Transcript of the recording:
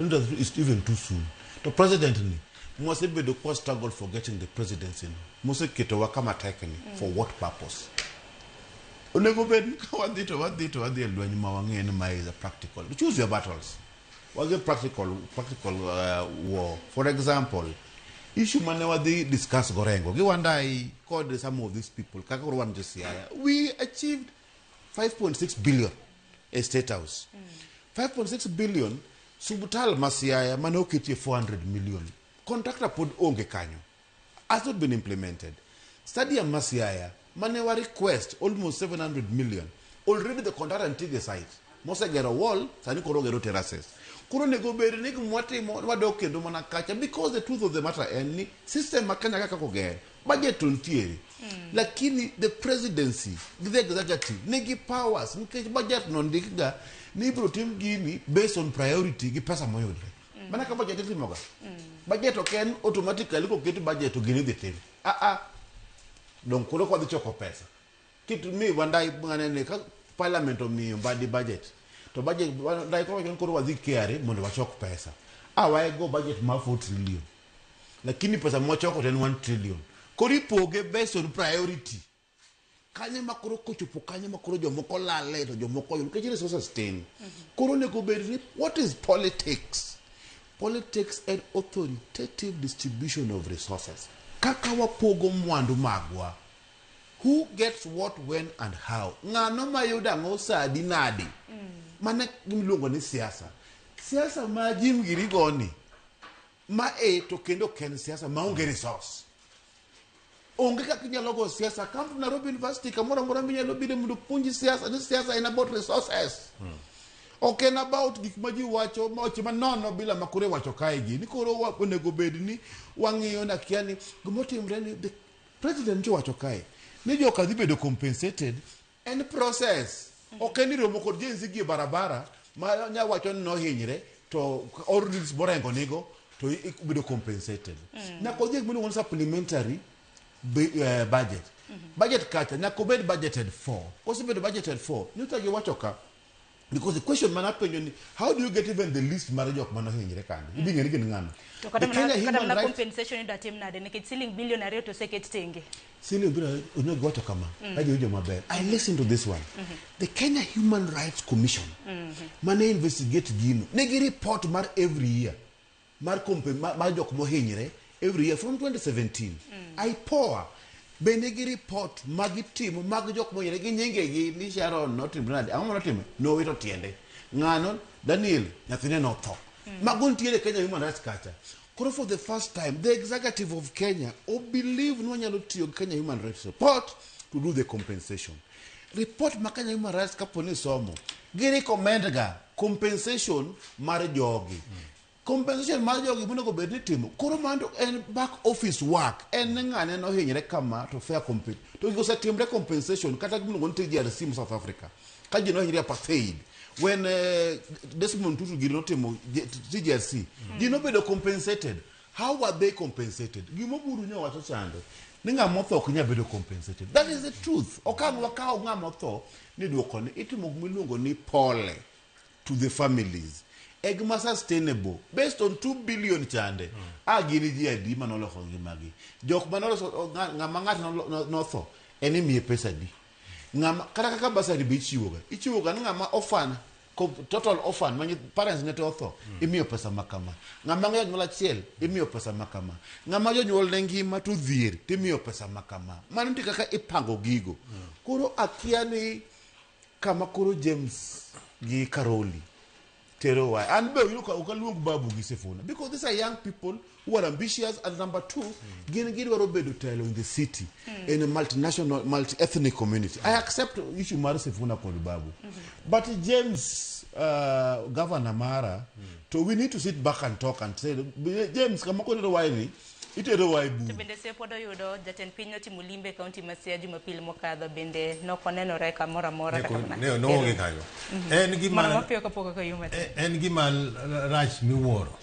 It's even too soon. The president must be the first struggle for getting the presidency. Must get over kama taken for what purpose? Orengo bed what did when you is a practical. Choose your battles. What's a practical war? For example, issue man never discuss Orengo. You and I called some of these people. Kaka one just we achieved 5.6 billion a state house. 5.6 billion. Subutal Masiaya manokiti 400 million. Contractor put onge kanyo. Has not been implemented. Stadium Masiaya manewa request almost 700 million. Already the contractor until the site. Mosa get a wall, sani koro gero terraces. Kuro nego beri nego mwate wadoke ndo manakacha because the truth of the matter any system makanya kaka kogere. Budget untieri. Lakini the presidency, the executive, negi powers, nkeji budget nondikiga ni team gini based on priority gi pesa moyodre. Mana ka budget timoga. Budget oken automatically ko ketu budget to gini the team. Donc kuro kwa dichoko pesa. Kitu mi wandai ngane ka parliament mi mbadi budget. To budget wandai ko kuro wa dikere mondo wachoko pesa. Wae go budget ma 4 trillion. Lakini pesa mochoko ten 1 trillion. Koripoge based on priority. Kanye makoro kochupo kanye makoro jomoko lale to jomoko yun kechire so sustain. Koro nego beri what is politics? Politics and authoritative distribution of resources. Kaka wapogo mwandu magwa. Who gets what, when and how? Ngano mayuda ngosa dinadi. Mane gimilongo ni siasa. Siasa ma jim girigoni. Ma to kendo ken siasa maunge resource. Ongeka kinya logo siasa come from Nairobi University kamora mora minya lobide mundu punji siasa ni siasa in about resources. Okay about gikmaji wacho mochi manono bila makure wacho kaigi ni koro onego bedni wangiyo na kiani gumoti mreni the president jo wacho kai ni jo kadhi bedo compensated and process. Okay ni romo kod jenzi gi barabara ma nya wacho no hinyre to ordinance Orengo nigo to bedo compensated. Na kod jek mundu supplementary budget. Budget kata na kubed budgeted for. Because be budgeted for. Nutage wachoka. Because the question man happen how do you get even the least marriage of mano hinyire kandi? Ibi ngeni ngano. The Kenya Human Rights compensation that team na de nekit ceiling billion area to seket tenge. Ceiling billion uno gwato kama. Haje ujo mabe. I listen to this one. The Kenya Human Rights Commission. Mane investigate gino. Negi report mar every year. Mar jok mo hinyire every year from 2017. I pour benegi report magi team magi jok mo yere gi nyenge gi ni Sharon not Brad amo not team no wito tiende ngano Daniel nyathine no tho magun tiere Kenya Human Rights Culture. Koro for the first time the executive of Kenya believe no nyalo tiyo Kenya Human Rights report to do the compensation report makanya Human Rights kaponi somo gi recommend ga compensation mar jogi. Compensation majogi muno go bedni timo koro mando en back office work en ngane no hinyre kama to fair compete to go satimre compensation kata muno go TGRC in South Africa ka jino hinyre apartheid when Desmond Tutu gino timo TGRC jino bedo compensated. How were they compensated? Gimo buru nyo wacho chando ninga motho kunya bedo compensated. That is the truth. Okang wakao nga motho ni duoko ni itimo gumilungo ni pole to the families. Egma sustainable based on 2 billion chande agini ji adi manolo khongi magi jok manolo ngama ngati no tho eni mi pesa di ngama kata kaka basari bi ichiwoga ngama orphan total orphan many parents ne to tho imiyo pesa makama ngama ngaya nyola chiel imiyo pesa makama ngama jo nyol ngima to dhier timiyo pesa makama mano ndi kaka ipango gigo koro akiani kama koro James gi Karoli Tero why and be you can babu gisefuna because these are young people who are ambitious and number two gini waro bedo telo in the city in a multinational multi-ethnic community. I accept issue mara sefuna kwa babu but James Governor Mara so we need to sit back and talk and say James kama kwa why ni itero why bu bende se podo yudo jaten pinyo timulimbe county masia Jumapili mokadho bende no koneno reka mora kama no ngi kanyo en gima mapio kapoka ko yumate en gima rach miwuoro